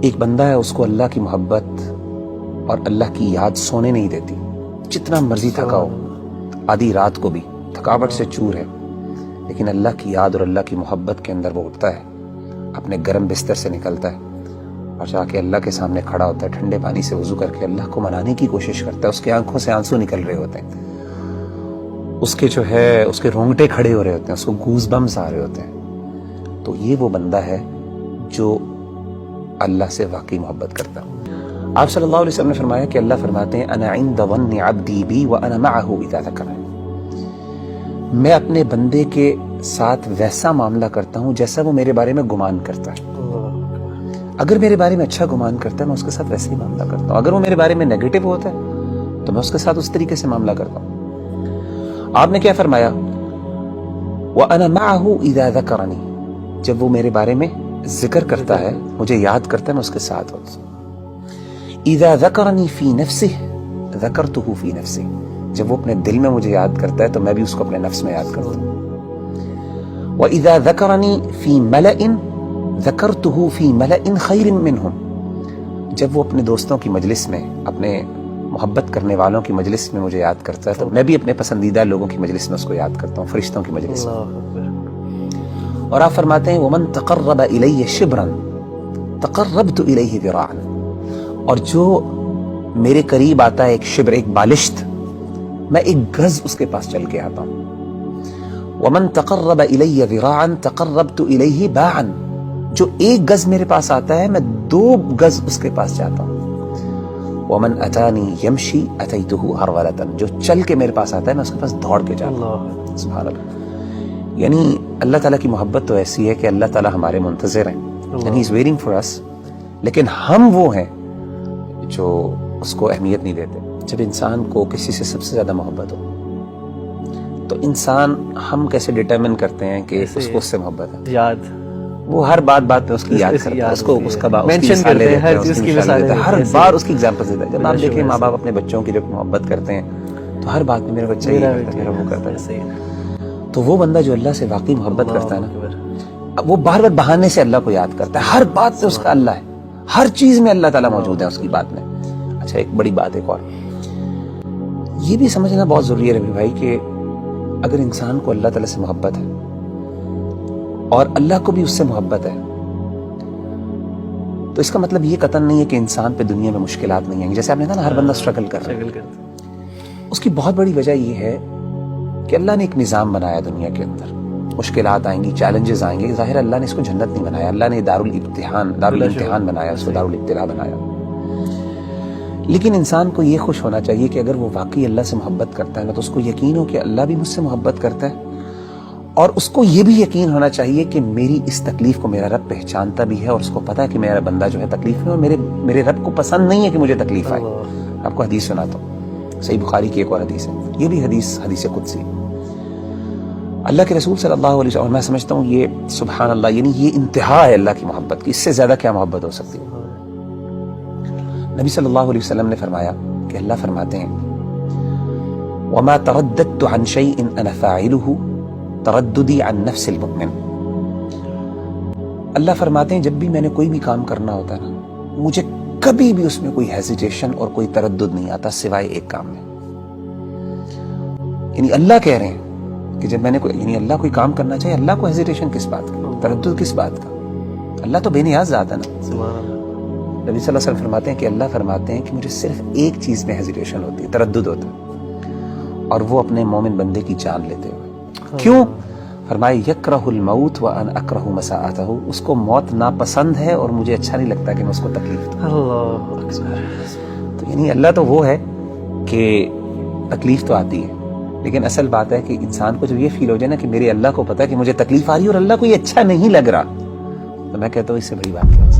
ایک بندہ ہے، اس کو اللہ کی محبت اور اللہ کی یاد سونے نہیں دیتی، جتنا مرضی تھکا ہو، آدھی رات کو بھی تھکاوٹ سے چور ہے، لیکن اللہ کی یاد اور اللہ کی محبت کے اندر وہ اٹھتا ہے، اپنے گرم بستر سے نکلتا ہے اور جا کے اللہ کے سامنے کھڑا ہوتا ہے، ٹھنڈے پانی سے وضو کر کے اللہ کو منانے کی کوشش کرتا ہے، اس کے آنکھوں سے آنسو نکل رہے ہوتے ہیں، اس کے جو ہے اس کے رونگٹے کھڑے ہو رہے ہوتے ہیں، اس کو گوز بمز آ رہے ہوتے ہیں، تو یہ وہ بندہ ہے جو اللہ سے واقعی محبت کرتا ہے۔ آپ صلی اللہ علیہ وسلم نے فرمایا کہ اللہ فرماتے ہیں انا عند ظن عبدی بی وانا معه اذا ذکرنی، میں اپنے بندے کے ساتھ ویسا معاملہ کرتا ہوں جیسا وہ میرے بارے میں گمان کرتا ہے۔ اگر میرے بارے میں اچھا گمان کرتا ہے میں اس کے ساتھ ویسے ہی معاملہ کرتا ہوں، اگر وہ میرے بارے میں نیگیٹو ہوتا ہے تو میں اس کے ساتھ اس طریقے سے معاملہ کرتا ہوں۔ آپ نے کیا فرمایا؟ وانا معه اذا ذکرنی، جب وہ میرے بارے میں ذکر کرتا ہے، مجھے یاد کرتا ہے، میں اس کے ساتھ ہوتا ہوں۔ اذا ذکرنی فی نفسه ذکرته فی نفسی، جب وہ اپنے دل میں مجھے یاد کرتا ہے تو میں بھی اس کو اپنے نفس میں یاد کرتا ہوں۔ وَإِذَا ذَكَرَنِي فِي مَلَئٍ ذَكَرْتُهُ فِي مَلَئٍ خَيْرٍ مِّنْهُمْ، جب وہ اپنے دوستوں کی مجلس میں، اپنے محبت کرنے والوں کی مجلس میں مجھے یاد کرتا ہے تو میں بھی اپنے پسندیدہ لوگوں کی مجلس میں اس کو یاد کرتا ہوں، فرشتوں کی مجلس میں۔ اور آپ فرماتے ہیں وَمَن تَقَرَّبَ إِلَيَّ شِبْرًا تَقَرَّبْتُ إِلَيْهِ ذِرَاعًا، اور جو میرے قریب آتا ہے ایک شبر، ایک بالشت، میں ایک گز اس کے پاس چل کے آتا ہوں۔ وَمَن تَقَرَّبَ إِلَيَّ ذِرَاعًا تَقَرَّبْتُ إِلَيْهِ بَاعًا، جو ایک گز میرے پاس آتا ہے میں 2 گز اس کے پاس جاتا ہوں۔ وَمَنْ أَتَانِي يَمْشِي أَتَيْتُهُ هَرْوَلَةً، جو چل کے میرے پاس آتا ہے میں اس کے پاس دوڑ کے جاتا ہوں۔ سبحان اللہ، یعنی اللہ تعالیٰ کی محبت تو ایسی ہے کہ اللہ تعالیٰ ہمارے منتظر ہیں، and he is waiting for us، لیکن ہم وہ ہیں جو اس کو اہمیت نہیں دیتے۔ جب انسان کو کسی سے سب سے زیادہ محبت ہو تو انسان، ہم کیسے ڈٹرمن کرتے ہیں کہ اس کو اس سے محبت ہے؟ یاد، وہ ہر بات میں اس کی یاد کرتا ہے، اس کو اس کا مینشن کرتے ہیں، ہر چیز کی مثال دیتے ہیں، ہر بار اس کی ایگزامپل دیتا ہے۔ جب آپ دیکھیں ماں باپ اپنے بچوں کی جب محبت کرتے ہیں تو ہر بات میں میرا بچہ یہ کرتا ہے، میرا وہ کرتا ہے، تو وہ بندہ جو اللہ سے واقعی محبت کرتا ہے نا، وہ بار بار بہانے سے اللہ کو یاد کرتا ہے، ہر بات سے اس کا اللہ ہے، ہر چیز میں اللہ تعالیٰ موجود ہے اس کی بات میں۔ اچھا، ایک بڑی بات ایک اور یہ بھی سمجھنا بہت ضروری ہے ربی بھائی کہ اگر انسان کو اللہ تعالیٰ سے محبت ہے اور اللہ کو بھی اس سے محبت ہے تو اس کا مطلب یہ قطعاً نہیں ہے کہ انسان پہ دنیا میں مشکلات نہیں ہیں۔ جیسے آپ نے کہا نا، ہر بندہ سٹرگل کر رہا ہے، اس کی بہت بڑی وجہ یہ ہے کہ اللہ نے ایک نظام بنایا دنیا کے اندر، مشکلات آئیں گی، چیلنجز آئیں گے، ظاہر اللہ نے اس کو جنت نہیں بنایا، اللہ نے دارالامتحان بنایا، اس کو دارالابتلاء بنایا۔ لیکن انسان کو یہ خوش ہونا چاہیے کہ اگر وہ واقعی اللہ سے محبت کرتا ہے نا تو اس کو یقین ہو کہ اللہ بھی مجھ سے محبت کرتا ہے، اور اس کو یہ بھی یقین ہونا چاہیے کہ میری اس تکلیف کو میرا رب پہچانتا بھی ہے، اور اس کو پتا ہے کہ میرا بندہ جو ہے تکلیف میں، اور میرے رب کو پسند نہیں ہے کہ مجھے تکلیف آئے۔ آپ کو حدیث سناتا ہوں، صحیح بخاری کی ایک اور حدیث ہے، یہ بھی حدیث قدسی، اللہ کے رسول صلی اللہ علیہ وسلم، اور میں سمجھتا ہوں یہ سبحان اللہ، یعنی یہ انتہا ہے اللہ کی محبت کی، اس سے زیادہ کیا محبت ہو سکتی ہے؟ نبی صلی اللہ علیہ وسلم نے فرمایا کہ اللہ فرماتے ہیں وَمَا تَرَدَّدْتُ عَنْ شَيْءٍ أَنَا فَاعِلُهُ تَرَدُّدِي عَنْ نَفْسِ الْمُؤْمِنِ، اللہ فرماتے ہیں جب بھی میں نے کوئی بھی کام کرنا ہوتا ہے نا، مجھے کبھی بھی اس میں کوئی ہیزیٹیشن اور کوئی تردد نہیں آتا سوائے ایک کام میں۔ یعنی اللہ کہہ رہے ہیں کہ جب میں نے یعنی اللہ کوئی کام کرنا چاہیے، اللہ کو ہیزیٹیشن کس بات کا، تردد کس بات کا؟ اللہ تو بے نیاز ذات ہے نا۔ نبی صلی اللہ علیہ وسلم فرماتے ہیں کہ اللہ فرماتے ہیں کہ مجھے صرف ایک چیز میں ہیزیٹیشن ہوتی ہے، تردد ہوتا ہے، اور وہ اپنے مومن بندے کی جان لیتے ہوئے۔ کیوں؟ فرمائے یکرہ الموت وانا اکرہ مساءتہ، اس کو موت ناپسند ہے اور مجھے اچھا نہیں لگتا کہ میں اس کو تکلیف دوں۔ اللہ اکبر۔ تو یعنی اللہ تو وہ ہے کہ تکلیف تو آتی ہے، لیکن اصل بات ہے کہ انسان کو جب یہ فیل ہو جائے نا کہ میرے اللہ کو پتا ہے کہ مجھے تکلیف آ رہی ہے اور اللہ کو یہ اچھا نہیں لگ رہا، تو میں کہتا ہوں اس سے بڑی بات کیا